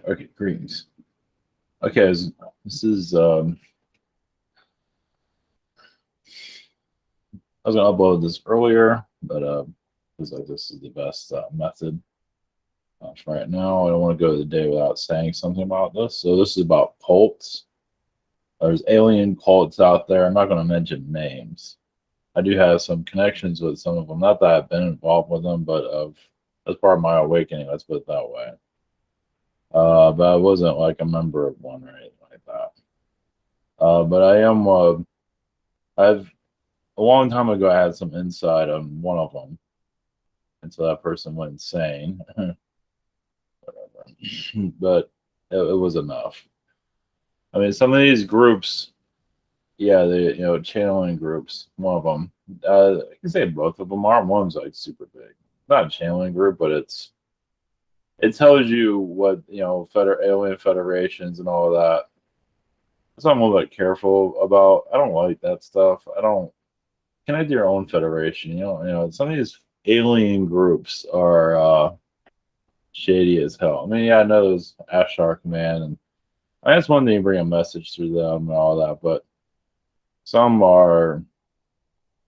Okay, greetings. Okay, this is I was gonna upload this earlier, but feels like this is the best method for right now. I don't want to go the day without saying something about this. So this is about cults. There's alien cults out there. I'm not going to mention names. I do have some connections with some of them. Not that I've been involved with them, but as part of my awakening. Let's put it that way. But I wasn't like a member of one or anything like that. But I am. I've a long time ago. I had some insight on one of them until that person went insane. Whatever. But it was enough. I mean, some of these groups, yeah, channeling groups. One of them, I can say both of them are. One's like super big, not a channeling group, but it tells you what alien federations and all of that. So I'm a little bit careful about. I don't like that stuff. I don't connect to your own federation. Some of these alien groups are shady as hell. I mean, yeah, I know there's Ashtar Command, and I just wanted to bring a message through them and all that, but some are.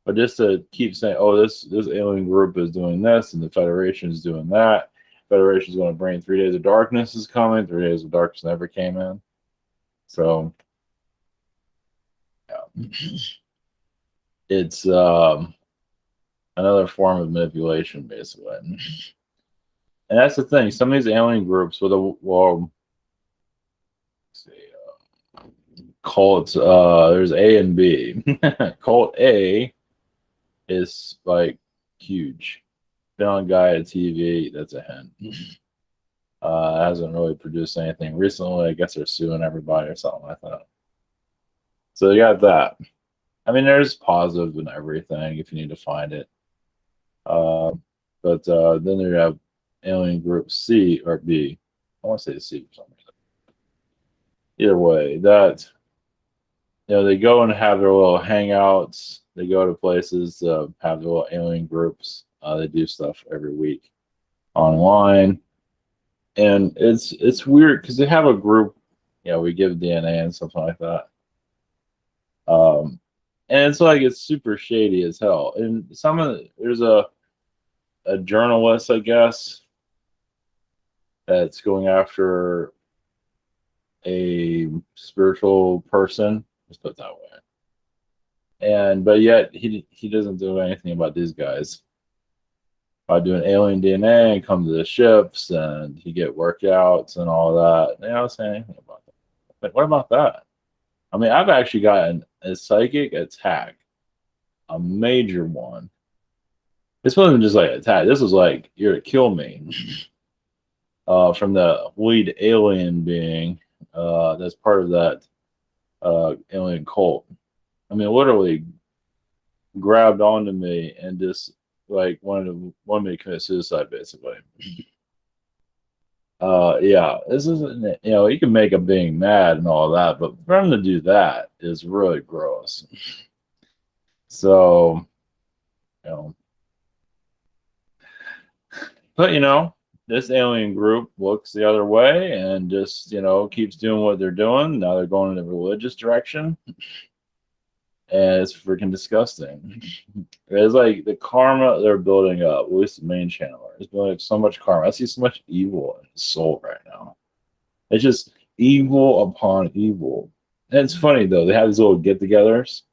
But just to keep saying, oh, this alien group is doing this, and the Federation is doing that. Federation is going to bring 3 days of darkness is coming. 3 days of darkness never came in. So, yeah. It's another form of manipulation, basically. And that's the thing. Some of these alien groups, cults, there's A and B. Cult A is like huge. Been on Gaia TV. That's a hint. Hasn't really produced anything recently. I guess they're suing everybody or something like that. So you got that. I mean, there's positive in everything if you need to find it. But then you have alien group C or B. I want to say C for some reason. Either way, that they go and have their little hangouts. They go to places to have their little alien groups. They do stuff every week online, and it's weird because they have a group. We give DNA and something like that. And it's like it's super shady as hell. And there's a journalist, I guess, that's going after a spiritual person. Let's put it that way. But yet he doesn't do anything about these guys. By doing alien DNA and come to the ships and he get workouts and all that. They don't say anything about that. But what about that? I mean, I've actually gotten a psychic attack, a major one. This wasn't just like an attack. This was like, you're to kill me. From the lead alien being that's part of that alien cult. I mean, literally grabbed onto me and just like wanted me to commit suicide, basically. Yeah, this isn't, you can make a being mad and all that, but for him to do that is really gross. So, you know, but this alien group looks the other way and just, keeps doing what they're doing. Now they're going in a religious direction. And it's freaking disgusting. It's like the karma they're building up, at least the main channel, is building up so much karma. I see so much evil in his soul right now. It's just evil upon evil. And it's funny though, they have these little get-togethers,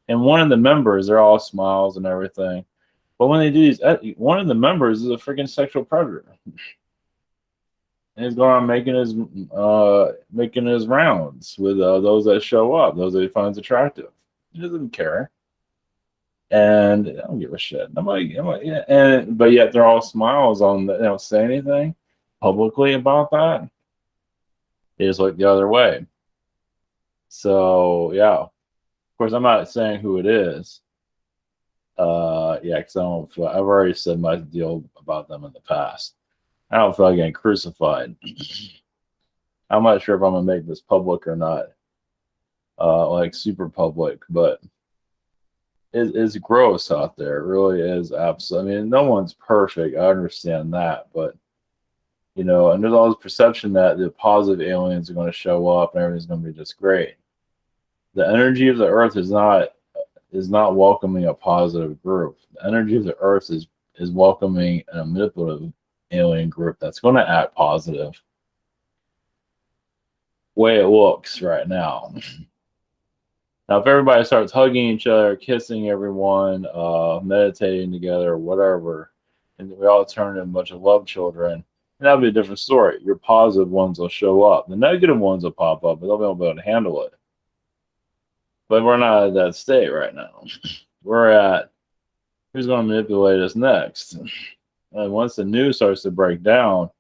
and one of the members, they're all smiles and everything. But when they do these, one of the members is a freaking sexual predator. And he's going on making his rounds with those that show up, those that he finds attractive. He doesn't care, and I don't give a shit. I'm like, yeah, but yet they're all smiles on. They don't say anything publicly about that. They just look the other way. So yeah, of course, I'm not saying who it is. Yeah, because I don't feel. I've already said my deal about them in the past. I don't feel like getting crucified. I'm not sure if I'm gonna make this public or not. Like super public, but it's gross out there. It really is absolutely. I mean, no one's perfect. I understand that, but You know, and there's all this perception that the positive aliens are going to show up and everything's going to be just great. The energy of the earth is not welcoming a positive group. The energy of the earth is welcoming a manipulative alien group that's going to act positive. Way it looks right now. Now, if everybody starts hugging each other, kissing everyone, meditating together, whatever, and we all turn into a bunch of love children, that'll be a different story. Your positive ones will show up. The negative ones will pop up, but they'll be able to handle it. But we're not at that state right now. We're at who's going to manipulate us next. And once the news starts to break down,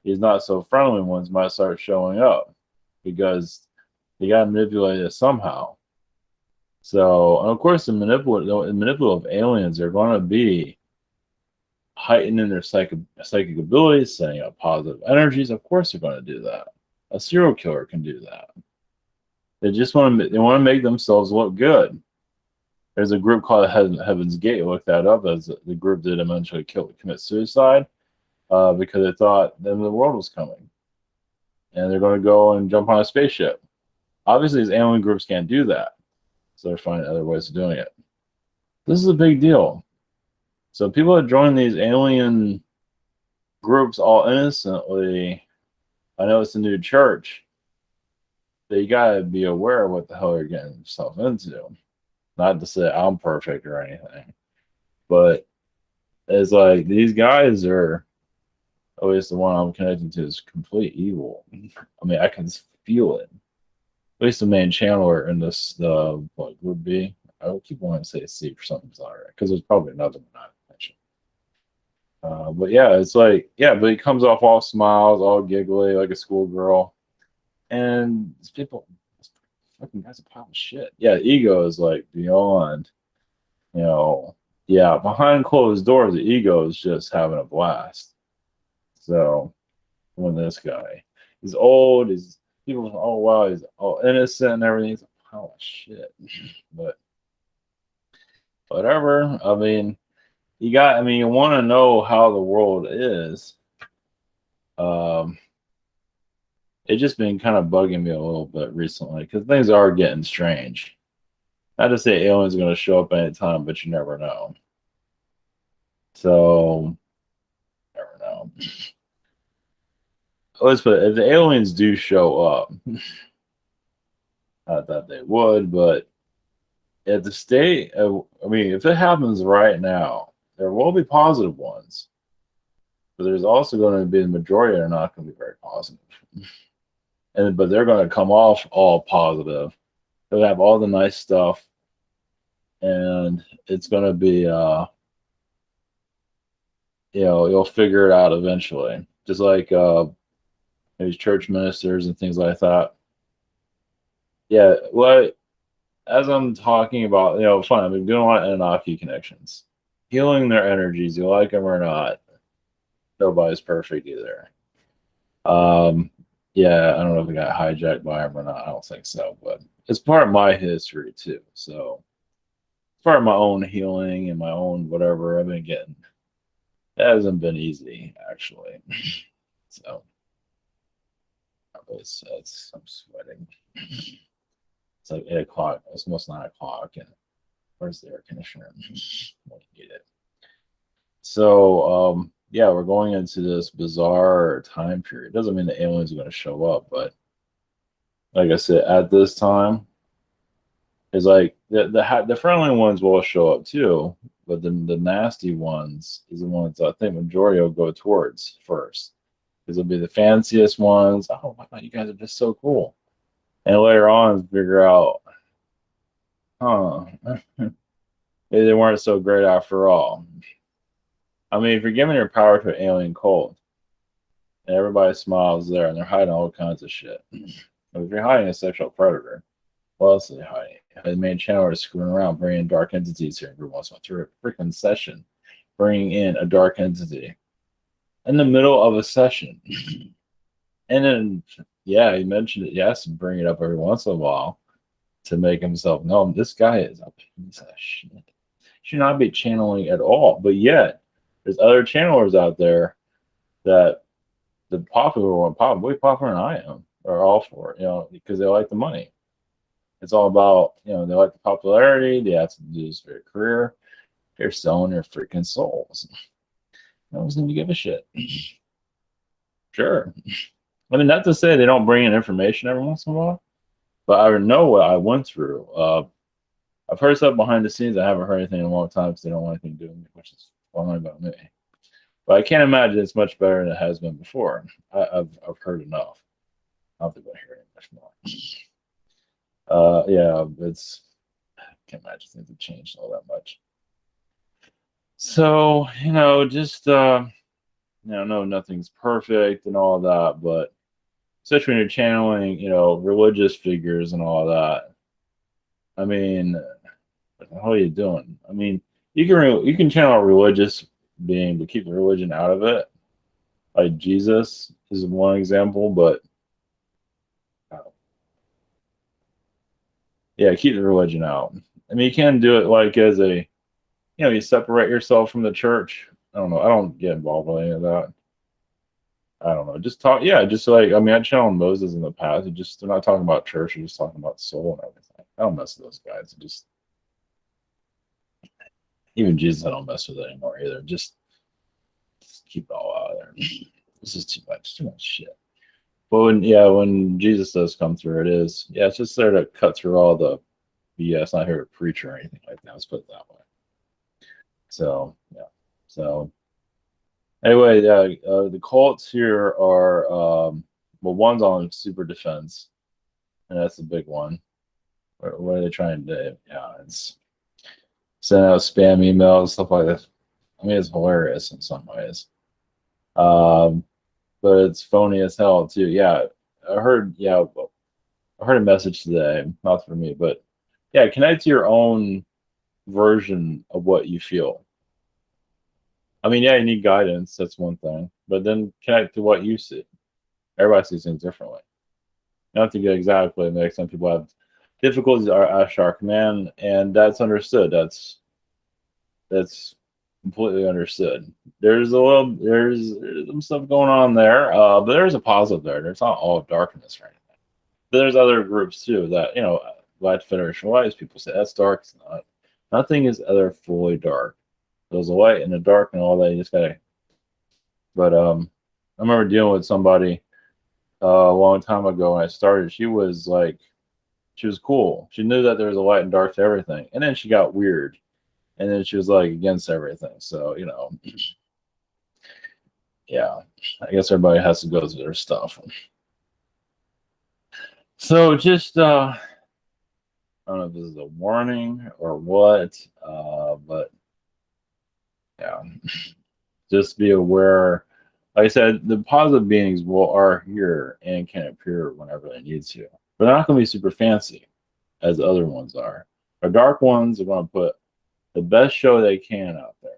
these not so friendly ones might start showing up because they got to manipulate us somehow. So, and of course, the manipulative aliens are going to be heightening their psychic abilities, setting up positive energies. Of course, they're going to do that. A serial killer can do that. They just want to make themselves look good. There's a group called Heaven's Gate. Look that up. As the group did eventually commit suicide because they thought the end of the world was coming, and they're going to go and jump on a spaceship. Obviously, these alien groups can't do that, so they're finding other ways of doing it. This is a big deal. So people that join these alien groups all innocently, I know it's a new church, but you gotta be aware of what the hell you're getting yourself into. Not to say I'm perfect or anything, but it's like these guys are, at least the one I'm connected to, is complete evil. I mean, I can feel it. At least the main channeler in this, what group B. I would keep wanting to say C for something bizarre because there's probably another one I mentioned. But yeah, it's like, yeah, but he comes off all smiles, all giggly, like a schoolgirl. And these people, this fucking guy's a pile of shit. Yeah, ego is like beyond, you know, yeah, behind closed doors, the ego is just having a blast. So, when this guy, he's old, people, oh wow, he's all innocent and everything. He's a pile of shit. But whatever. I mean, you want to know how the world is. It's just been kind of bugging me a little bit recently because things are getting strange. Not to say aliens are going to show up anytime, but you never know. So, never know. Let's put it, if the aliens do show up, not that they would, but at the state, I mean, if it happens right now, there will be positive ones, but there's also going to be the majority that are not going to be very positive. But they're going to come off all positive. They'll have all the nice stuff, and it's going to be, you'll figure it out eventually. Just like these church ministers and things like that. Yeah, well, as I'm talking about, fine, I've been doing a lot of Anunnaki connections. Healing their energies, you like them or not, nobody's perfect either. Yeah, I don't know if we got hijacked by them or not. I don't think so, but it's part of my history too. So it's part of my own healing and my own whatever I've been getting. It hasn't been easy, actually. So I'm sweating. It's like 8 o'clock. It's almost 9 o'clock. And where's the air conditioner? When you get it. So, yeah, we're going into this bizarre time period. Doesn't mean the aliens are going to show up, but like I said, at this time, it's like the friendly ones will show up too, but the nasty ones is the ones I think majority will go towards first, because it'll be the fanciest ones. Oh my God, you guys are just so cool. And later on, figure out, maybe they weren't so great after all. I mean, if you're giving your power to an alien cult, and everybody smiles there, and they're hiding all kinds of shit. If you're hiding a sexual predator, what else are they hiding? The main channel is screwing around, bringing dark entities here every once in a while through a freaking session, bringing in a dark entity in the middle of a session. And then, yeah, he mentioned it. Yes, bring it up every once in a while to make himself known. This guy is a piece of shit. Should not be channeling at all. But yet, there's other channelers out there that the popular one, way popular than I am, are all for it, because they like the money. It's all about, they like the popularity. They have to do this for their career. They're selling their freaking souls. No one's going to give a shit. Sure. I mean, not to say they don't bring in information every once in a while, but I know what I went through. I've heard stuff behind the scenes. I haven't heard anything in a long time because they don't want anything to do with me, which is fine about me. But I can't imagine it's much better than it has been before. I've heard enough. I don't think I hear it much more. Yeah, I can't imagine things have changed all that much. So, just no, nothing's perfect and all that, but especially when you're channeling, religious figures and all that. I mean, what the hell are you doing? I mean, you can channel a religious being, but keep the religion out of it. Like Jesus is one example, but yeah, keep the religion out. I mean, you can do it like as a, you separate yourself from the church. I don't know. I don't get involved with any of that. I don't know. Just talk. Yeah, just like, I mean, I channeled Moses in the past. They're not talking about church. They're just talking about soul and everything. I don't mess with those guys. Even Jesus, I don't mess with it anymore either. Just keep it all out of there. This is too much shit. But when Jesus does come through, it's just there to cut through all the BS. Not here to preach or anything like that. Let's put it that way. So yeah. So anyway, the cults here are well, one's on super defense, and that's the big one. What are they trying to do? Yeah, it's send out spam emails, stuff like this. I mean, it's hilarious in some ways. But it's phony as hell too. Yeah, I heard a message today, not for me, but yeah, connect to your own version of what you feel. I mean, yeah, you need guidance, that's one thing, but then connect to what you see. Everybody sees things differently. Not to get exactly, like some people have difficulties are Ashtar command, and that's understood. That's completely understood. There's some stuff going on there, but there's a positive there. It's not all darkness or anything. But there's other groups too that Light Federation Lights, people say that's dark. It's not. Nothing is ever fully dark. There's a light and a dark and all that. You just gotta. But I remember dealing with somebody a long time ago when I started. She was cool. She knew that there was a light and dark to everything, and then she got weird. And then she was like against everything. So, yeah, I guess everybody has to go through their stuff. So just, I don't know if this is a warning or what, but yeah, just be aware. Like I said, the positive beings are here and can appear whenever they need to. But they're not going to be super fancy as the other ones are. Our dark ones are going to put the best show they can out there.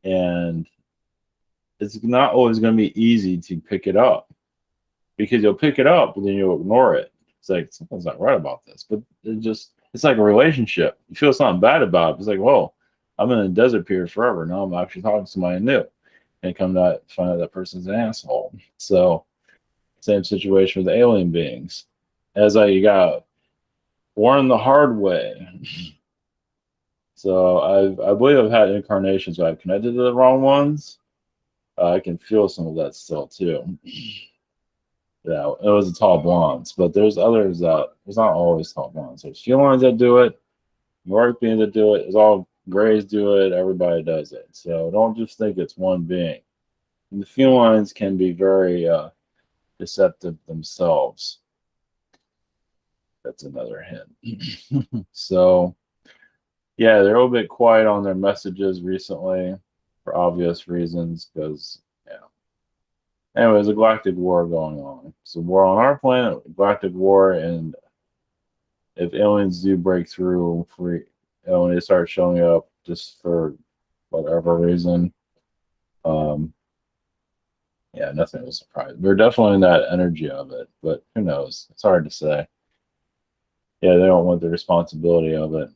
And it's not always going to be easy to pick it up because you'll pick it up, but then you'll ignore it. It's like, something's not right about this. But it's like a relationship. You feel something bad about it. It's like, whoa, I'm in a desert period forever. Now I'm actually talking to somebody new. And come to find out that person's an asshole. So, same situation with the alien beings. You got warned the hard way. So I believe I've had incarnations where I've connected to the wrong ones. I can feel some of that still too. Yeah, it was the tall blondes, but there's others that there's not always tall blondes. There's felines that do it, Nordic beings that do it. There's all grays do it. Everybody does it. So don't just think it's one being. And the felines can be very deceptive themselves. That's another hint. So. Yeah, they're a little bit quiet on their messages recently for obvious reasons because, anyway, there's a galactic war going on. It's a war on our planet, a galactic war, and if aliens do break through, when they start showing up just for whatever reason, nothing will surprise. We're definitely in that energy of it, but who knows? It's hard to say. Yeah, they don't want the responsibility of it.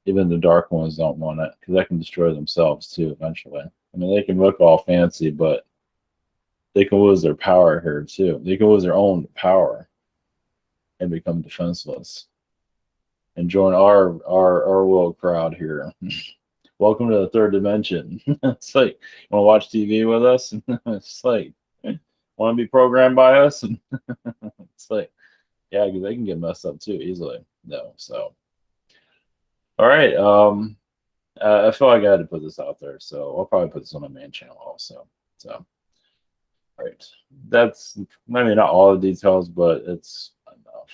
Even the dark ones don't want it because that can destroy themselves too eventually. I mean, they can look all fancy, but they can lose their power here too. They can lose their own power and become defenseless. And join our little crowd here. Welcome to the third dimension. It's like, you want to watch TV with us? It's like, want to be programmed by us? It's like, yeah, because they can get messed up too easily. No, so all right. I feel like I had to put this out there, so I'll probably put this on my main channel also. So, all right, that's maybe not all the details, but it's enough.